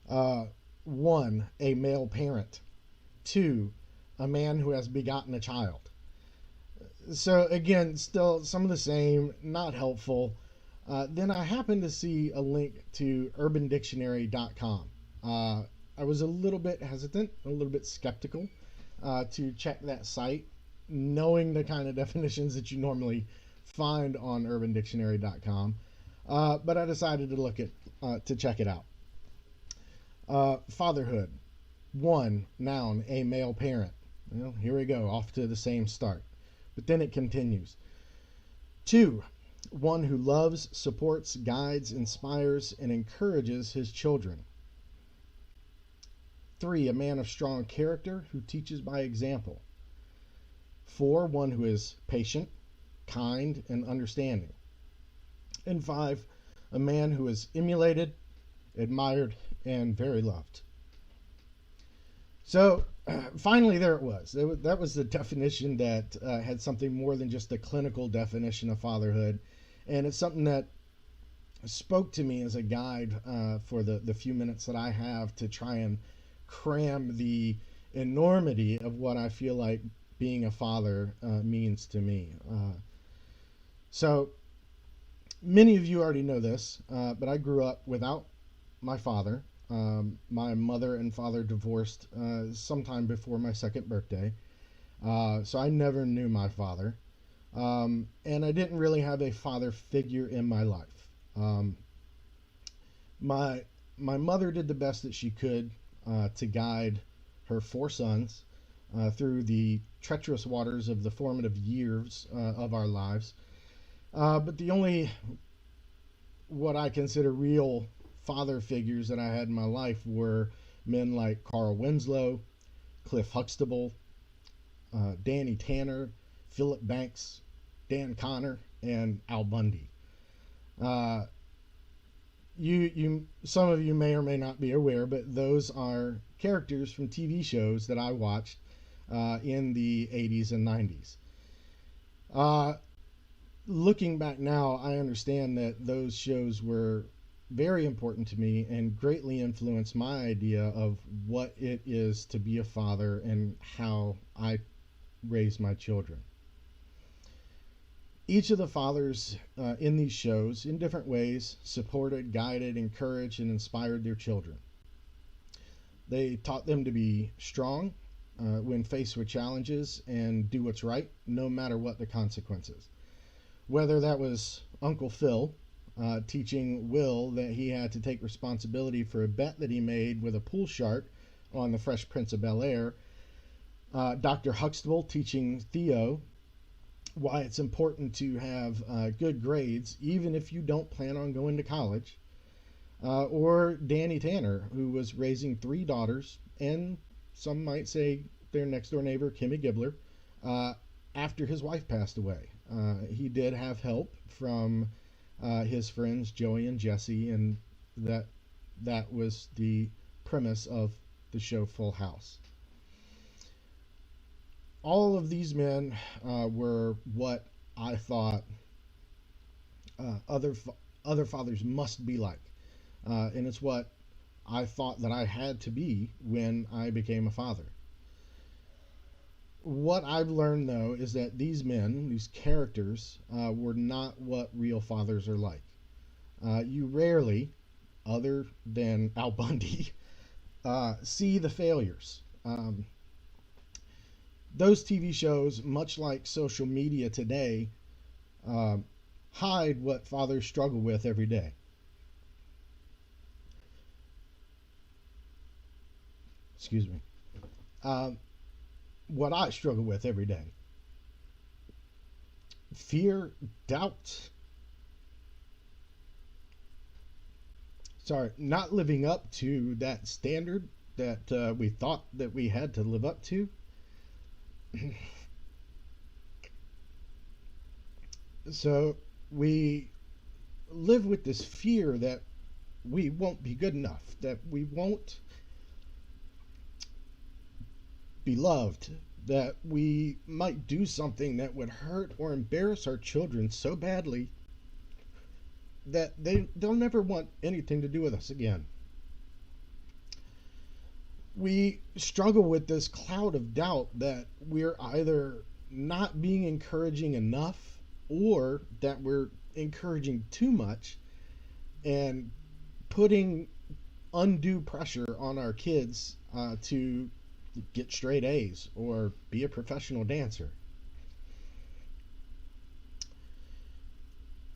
[SPEAKER 20] 1, a male parent. 2, a man who has begotten a child. So again, still some of the same, not helpful. Then I happened to see a link to urbandictionary.com. I was a little bit hesitant, a little bit skeptical to check that site, knowing the kind of definitions that you normally find on urbandictionary.com. But I decided to look at to check it out. Fatherhood. 1, noun, a male parent. Well, here we go, off to the same start. But then it continues. 2, one who loves, supports, guides, inspires, and encourages his children. 3, a man of strong character who teaches by example. 4, one who is patient, kind, and understanding. And 5, a man who is emulated, admired, and very loved. So finally, there it was. That was the definition that had something more than just a clinical definition of fatherhood. And it's something that spoke to me as a guide for the few minutes that I have to try and cram the enormity of what I feel like being a father means to me. So many of you already know this, but I grew up without my father. My mother and father divorced sometime before my 2nd birthday. So I never knew my father. And I didn't really have a father figure in my life. My mother did the best that she could to guide her 4 sons through the treacherous waters of the formative years of our lives. But the only what I consider real father figures that I had in my life were men like Carl Winslow, Cliff Huxtable, Danny Tanner, Philip Banks, Dan Connor, and Al Bundy. Some of you may or may not be aware, but those are characters from TV shows that I watched in the 80s and 90s. Looking back now, I understand that those shows were very important to me and greatly influenced my idea of what it is to be a father and how I raise my children. Each of the fathers in these shows, in different ways, supported, guided, encouraged, and inspired their children. They taught them to be strong when faced with challenges and do what's right, no matter what the consequences. Whether that was Uncle Phil teaching Will that he had to take responsibility for a bet that he made with a pool shark on the Fresh Prince of Bel-Air, Dr. Huxtable teaching Theo why it's important to have good grades even if you don't plan on going to college, or Danny Tanner, who was raising 3 daughters and some might say their next door neighbor Kimmy Gibbler after his wife passed away. He did have help from his friends Joey and Jesse, and that was the premise of the show Full House. All of these men were what I thought other fathers must be like, and it's what I thought that I had to be when I became a father. What I've learned, though, is that these men, these characters, were not what real fathers are like. You rarely, other than Al Bundy, see the failures. Those TV shows, much like social media today, hide what fathers struggle with every day. Excuse me. What I struggle with every day. Fear, doubt. Sorry, not living up to that standard that we thought that we had to live up to. So we live with this fear that we won't be good enough, that we won't be loved, that we might do something that would hurt or embarrass our children so badly that they'll never want anything to do with us again. We struggle with this cloud of doubt that we're either not being encouraging enough or that we're encouraging too much and putting undue pressure on our kids to get straight A's or be a professional dancer.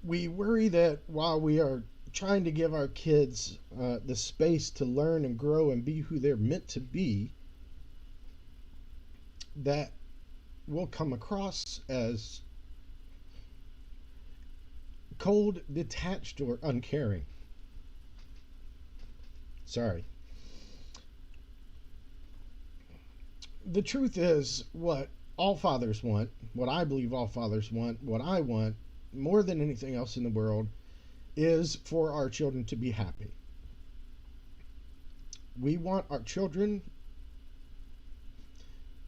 [SPEAKER 20] We worry that while we are trying to give our kids the space to learn and grow and be who they're meant to be, that will come across as cold, detached, or uncaring. Sorry. The truth is, what all fathers want, what I believe all fathers want, what I want more than anything else in the world, is for our children to be happy. We want our children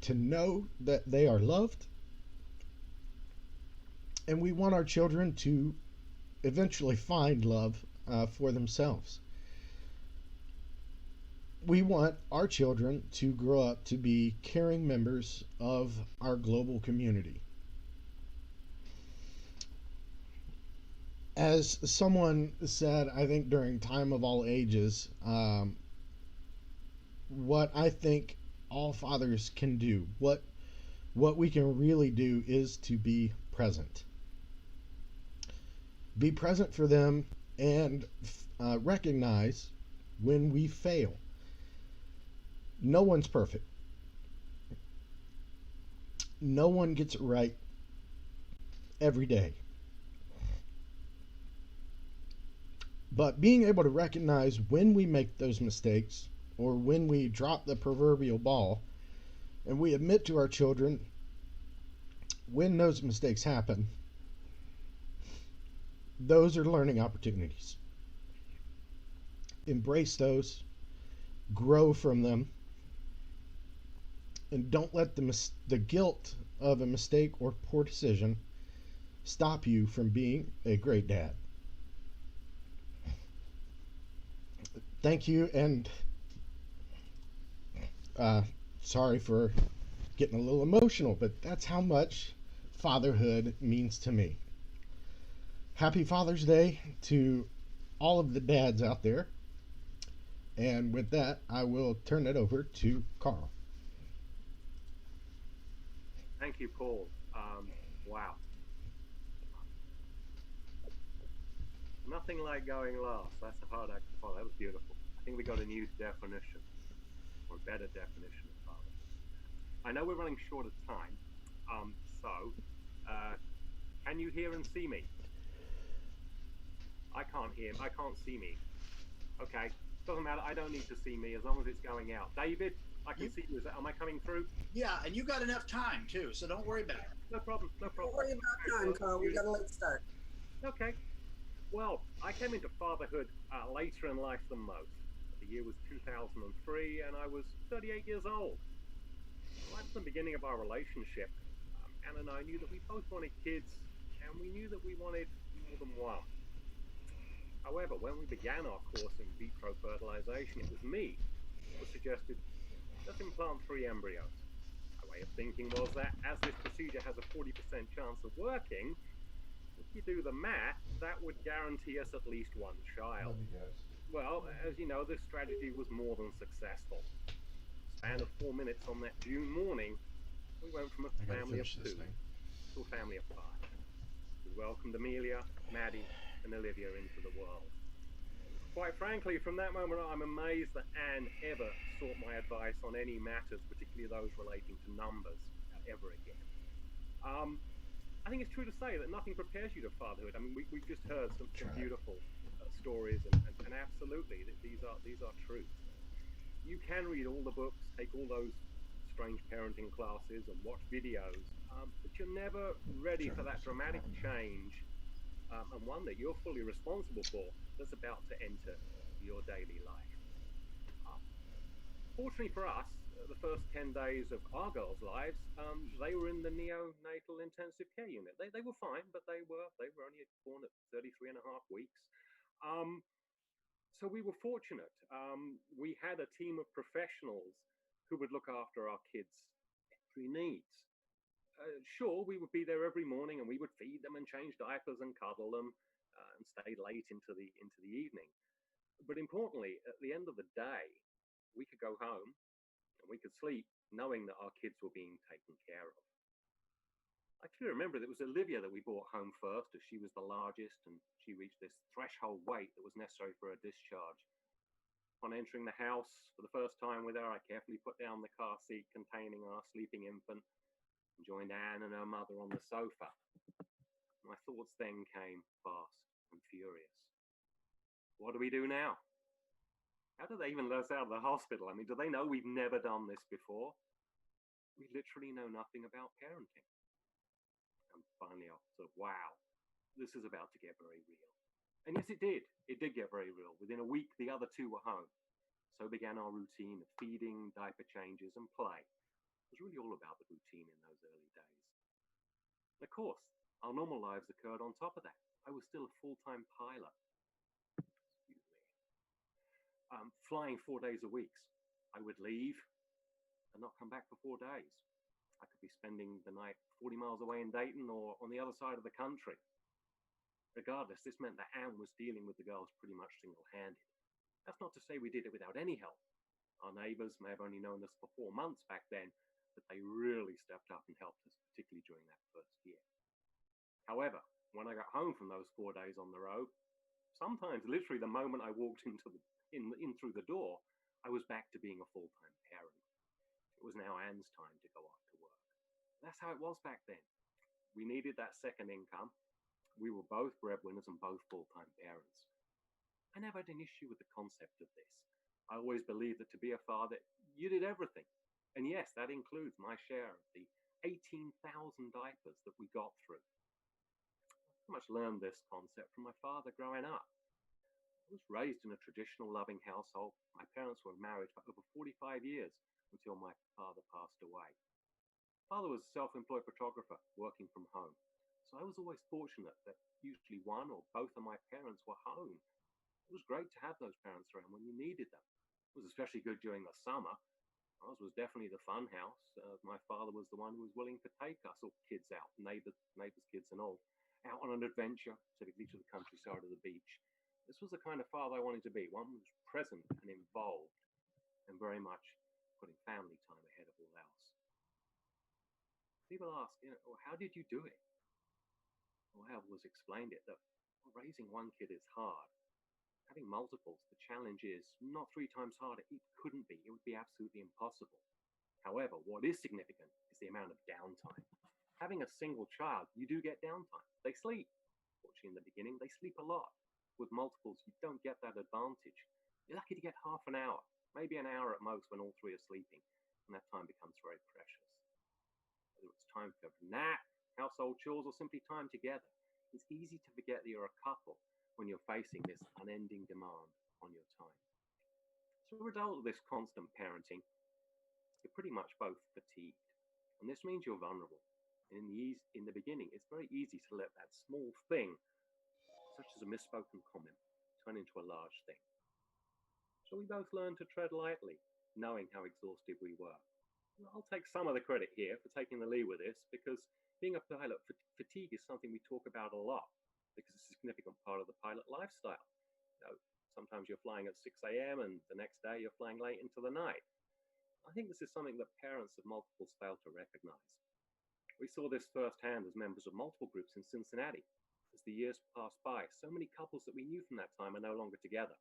[SPEAKER 20] to know that they are loved, and we want our children to eventually find love for themselves. We want our children to grow up to be caring members of our global community. As someone said, I think during Time of All Ages, what I think all fathers can do, what we can really do, is to be present. Be present for them and recognize when we fail. No one's perfect. No one gets it right every day. But being able to recognize when we make those mistakes or when we drop the proverbial ball and we admit to our children when those mistakes happen, those are learning opportunities. Embrace those, grow from them, and don't let the guilt of a mistake or poor decision stop you from being a great dad. Thank you, and sorry for getting a little emotional, but that's how much fatherhood means to me. Happy Father's Day to all of the dads out there. And with that, I will turn it over to Karl.
[SPEAKER 21] Thank you, Paul. Wow. Nothing like going last. That's a hard act to follow. That was beautiful. I think we got a new definition, or a better definition of fatherhood. I know we're running short of time, can you hear and see me? I can't see me. Okay, doesn't matter. I don't need to see me as long as it's going out. David, I can see you. Am I coming through?
[SPEAKER 3] Yeah, and you got enough time too, so don't worry about it.
[SPEAKER 21] No problem. No problem.
[SPEAKER 22] Don't worry about time, Karl. We got a late start.
[SPEAKER 21] Okay. Well, I came into fatherhood later in life than most. The year was 2003, and I was 38 years old. Right from the beginning of our relationship, Anna and I knew that we both wanted kids, and we knew that we wanted more than one. However, when we began our course in vitro fertilization, it was me who suggested, let's implant 3 embryos. My way of thinking was that as this procedure has a 40% chance of working, if you do the math, that would guarantee us at least 1 child. Well, as you know, this strategy was more than successful. Span of 4 minutes on that June morning, we went from a family of 2 to a family of 5. We welcomed Amelia, Maddie, and Olivia into the world. Quite frankly, from that moment on, I'm amazed that Anne ever sought my advice on any matters, particularly those relating to numbers, ever again. I think it's true to say that nothing prepares you to fatherhood. I mean, we've just heard some beautiful stories, and absolutely, these are truths. You can read all the books, take all those strange parenting classes, and watch videos, but you're never ready for that dramatic change, and one that you're fully responsible for, that's about to enter your daily life. Fortunately for us, the first 10 days of our girls' lives, they were in the neonatal intensive care unit. They were fine, but they were only born at 33 and a half weeks. So we were fortunate. We had a team of professionals who would look after our kids' every needs. Sure, we would be there every morning, and we would feed them and change diapers and cuddle them, and stay late into the evening. But importantly, at the end of the day, we could go home and we could sleep knowing that our kids were being taken care of. I clearly remember that it was Olivia that we brought home first, as she was the largest, and she reached this threshold weight that was necessary for her discharge. On entering the house for the first time with her, I carefully put down the car seat containing our sleeping infant and joined Anne and her mother on the sofa. My thoughts then came fast and furious. What do we do now? How do they even let us out of the hospital? I mean, do they know we've never done this before? We literally know nothing about parenting. And finally, I thought, wow, this is about to get very real. And yes, it did. It did get very real. Within a week, the other 2 were home. So began our routine of feeding, diaper changes, and play. It was really all about the routine in those early days. And of course, our normal lives occurred on top of that. I was still a full-time pilot. Flying 4 days a week. I would leave and not come back for 4 days. I could be spending the night 40 miles away in Dayton or on the other side of the country. Regardless, this meant that Anne was dealing with the girls pretty much single-handed. That's not to say we did it without any help. Our neighbors may have only known us for 4 months back then, but they really stepped up and helped us, particularly during that first year. However, when I got home from those 4 days on the road, sometimes literally the moment I walked in through the door, I was back to being a full-time parent. It was now Anne's time to go off to work. That's how it was back then. We needed that second income. We were both breadwinners and both full-time parents. I never had an issue with the concept of this. I always believed that to be a father, you did everything. And yes, that includes my share of the 18,000 diapers that we got through. I pretty much learned this concept from my father growing up. I was raised in a traditional, loving household. My parents were married for over 45 years until my father passed away. Father was a self-employed photographer working from home. So I was always fortunate that usually one or both of my parents were home. It was great to have those parents around when you needed them. It was especially good during the summer. Ours was definitely the fun house. My father was the one who was willing to take us all kids out, neighbors' kids and all, out on an adventure, typically to the countryside or the beach. This was the kind of father I wanted to be, one who was present and involved and very much putting family time ahead of all else. People ask, well, how did you do it? Well, I was explained it that raising one kid is hard. Having multiples, the challenge is not 3 times harder. It couldn't be. It would be absolutely impossible. However, what is significant is the amount of downtime. Having a single child, you do get downtime. They sleep. Fortunately, in the beginning, they sleep a lot. With multiples, you don't get that advantage. You're lucky to get half an hour, maybe an hour at most when all 3 are sleeping, and that time becomes very precious. Whether it's time for a nap, household chores, or simply time together, it's easy to forget that you're a couple when you're facing this unending demand on your time. As a result of this constant parenting, you're pretty much both fatigued, and this means you're vulnerable. In the beginning, it's very easy to let that small thing, such as a misspoken comment, turn into a large thing. So we both learned to tread lightly, knowing how exhausted we were. I'll take some of the credit here for taking the lead with this, because being a pilot, fatigue is something we talk about a lot, because it's a significant part of the pilot lifestyle. Sometimes you're flying at 6 a.m. and the next day you're flying late into the night. I think this is something that parents of multiples fail to recognize. We saw this firsthand as members of multiple groups in Cincinnati. As the years passed by, so many couples that we knew from that time are no longer together.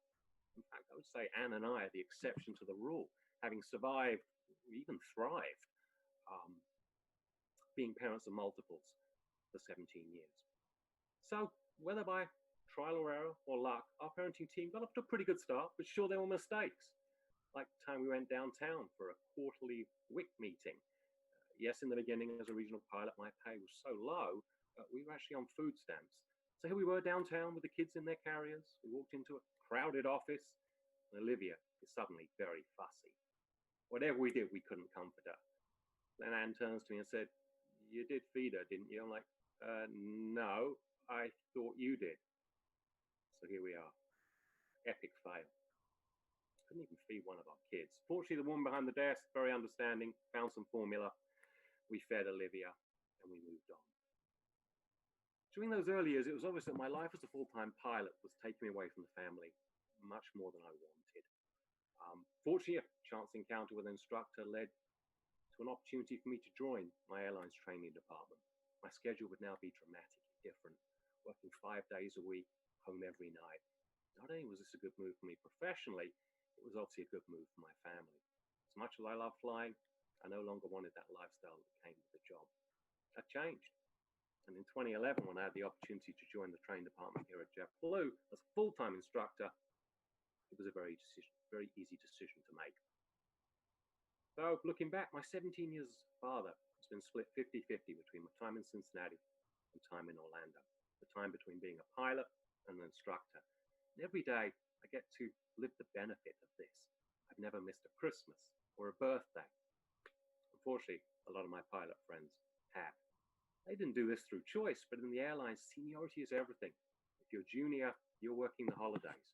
[SPEAKER 21] In fact, I would say Anne and I are the exception to the rule, having survived, even thrived, being parents of multiples for 17 years. So whether by trial or error or luck, our parenting team got off to a pretty good start, but sure there were mistakes. Like the time we went downtown for a quarterly WIC meeting. Yes, in the beginning as a regional pilot, my pay was so low, we were actually on food stamps. So here we were downtown with the kids in their carriers. We walked into a crowded office, and Olivia is suddenly very fussy. Whatever we did, we couldn't comfort her. Then Anne turns to me and said, "You did feed her, didn't you?" I'm like, "No, I thought you did." So here we are. Epic fail. Couldn't even feed one of our kids. Fortunately, the woman behind the desk, very understanding, found some formula. We fed Olivia and we moved on. During those early years, it was obvious that my life as a full-time pilot was taking me away from the family much more than I wanted. Fortunately, a chance encounter with an instructor led to an opportunity for me to join my airline's training department. My schedule would now be dramatically different, working 5 days a week, home every night. Not only was this a good move for me professionally, it was obviously a good move for my family. As much as I love flying, I no longer wanted that lifestyle that came with the job. That changed. And in 2011, when I had the opportunity to join the training department here at JetBlue as a full-time instructor, it was a very easy decision to make. So looking back, my 17 years as a father has been split 50-50 between my time in Cincinnati and time in Orlando, the time between being a pilot and an instructor. And every day I get to live the benefit of this. I've never missed a Christmas or a birthday. Unfortunately, a lot of my pilot friends have. They didn't do this through choice, but in the airlines, seniority is everything. If you're junior, you're working the holidays.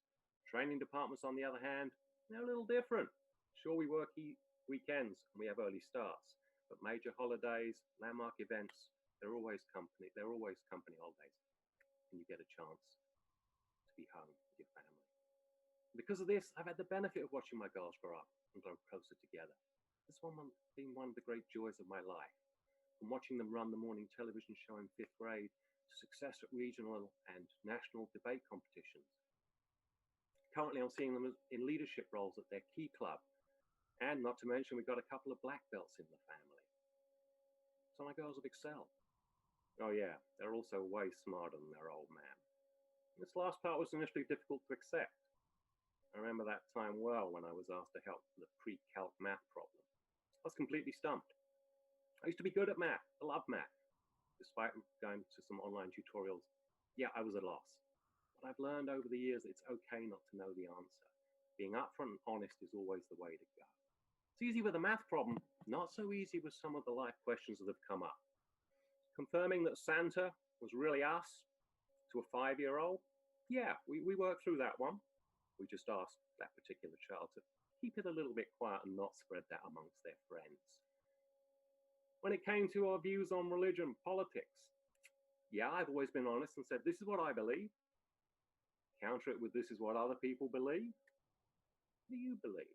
[SPEAKER 21] Training departments, on the other hand, they're a little different. Sure, we work weekends and we have early starts, but major holidays, landmark events, they're always company holidays, and you get a chance to be home with your family. Because of this, I've had the benefit of watching my girls grow up and grow closer together. This has been one of the great joys of my life. From watching them run the morning television show in 5th grade to success at regional and national debate competitions. Currently, I'm seeing them in leadership roles at their key club. And not to mention, we've got a couple of black belts in the family. So my girls have excelled. Oh yeah, they're also way smarter than their old man. This last part was initially difficult to accept. I remember that time well when I was asked to help with a pre-calc math problem. I was completely stumped. I used to be good at math. I love math. Despite going to some online tutorials, yeah, I was at a loss. But I've learned over the years that it's okay not to know the answer. Being upfront and honest is always the way to go. It's easy with a math problem, not so easy with some of the life questions that have come up. Confirming that Santa was really us to a 5-year-old, yeah, we worked through that one. We just asked that particular child to keep it a little bit quiet and not spread that amongst their friends. When it came to our views on religion, politics, yeah, I've always been honest and said, this is what I believe. Counter it with this is what other people believe. What do you believe?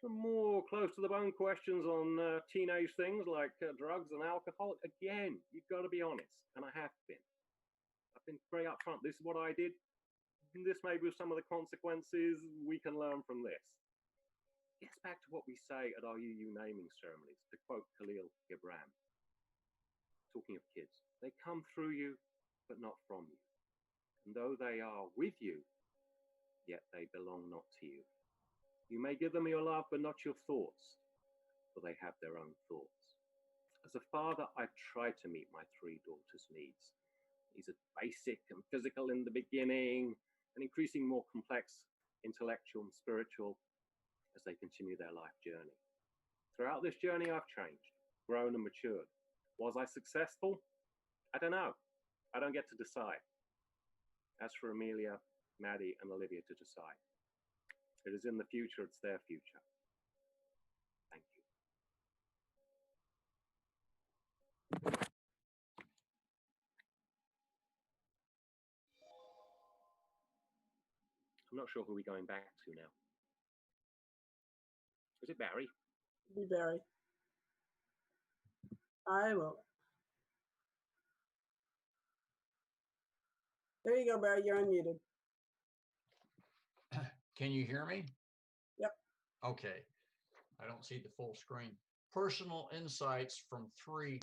[SPEAKER 21] Some more close to the bone questions on teenage things like drugs and alcohol. Again, you've got to be honest, and I have been. I've been very upfront. This is what I did. This may be some of the consequences. We can learn from this. Gets back to what we say at our UU naming ceremonies, to quote Khalil Gibran. Talking of kids, they come through you, but not from you. And though they are with you, yet they belong not to you. You may give them your love, but not your thoughts, for they have their own thoughts. As a father, I've tried to meet my 3 daughters' needs. These are basic and physical in the beginning, and increasing more complex, intellectual and spiritual as they continue their life journey. Throughout this journey, I've changed, grown and matured. Was I successful? I don't know. I don't get to decide. That's for Amelia, Maddie, and Olivia to decide. It is in the future, it's their future. Thank you. I'm not sure who we're going back to now. Is it Barry?
[SPEAKER 22] Be Barry. I will. There you go, Barry. You're unmuted.
[SPEAKER 1] Can you hear me?
[SPEAKER 22] Yep.
[SPEAKER 1] Okay. I don't see the full screen. Personal insights from 3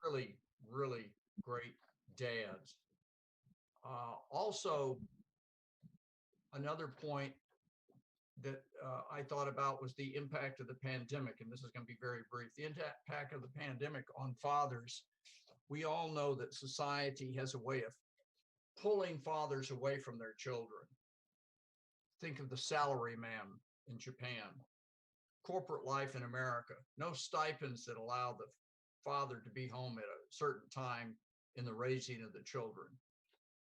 [SPEAKER 1] really, really great dads. Also, another point that I thought about was the impact of the pandemic, and this is going to be very brief. The impact of the pandemic on fathers. We all know that society has a way of pulling fathers away from their children. Think of the salaryman in Japan, corporate life in America, no stipends that allow the father to be home at a certain time in the raising of the children.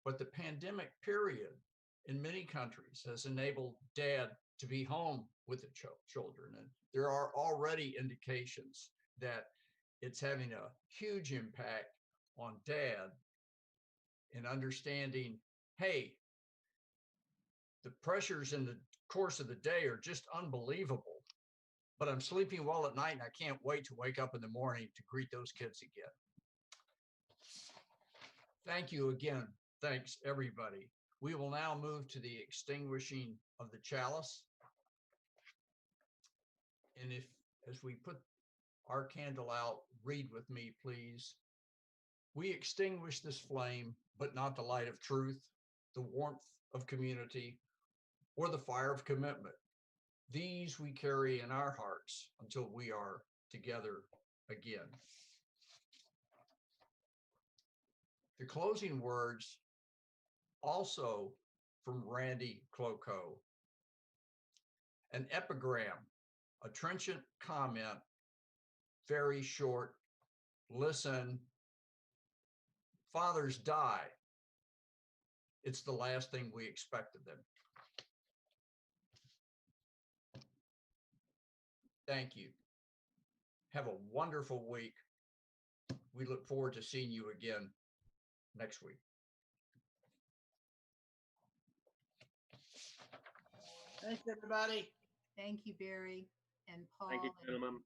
[SPEAKER 1] But the pandemic period in many countries has enabled dad to be home with the children. And there are already indications that it's having a huge impact on dad in understanding, hey, the pressures in the course of the day are just unbelievable, but I'm sleeping well at night and I can't wait to wake up in the morning to greet those kids again. Thank you again. Thanks, everybody. We will now move to the extinguishing of the chalice. And if, as we put our candle out, read with me, please. We extinguish this flame, but not the light of truth, the warmth of community, or the fire of commitment. These we carry in our hearts until we are together again. The closing words also from Randy Cloco. An epigram, a trenchant comment, very short, listen, fathers die. It's the last thing we expect of them. Thank you. Have a wonderful week. We look forward to seeing you again next week.
[SPEAKER 18] Thanks, everybody. Thank you, Barry and Paul.
[SPEAKER 21] Thank you,
[SPEAKER 18] and
[SPEAKER 21] gentlemen.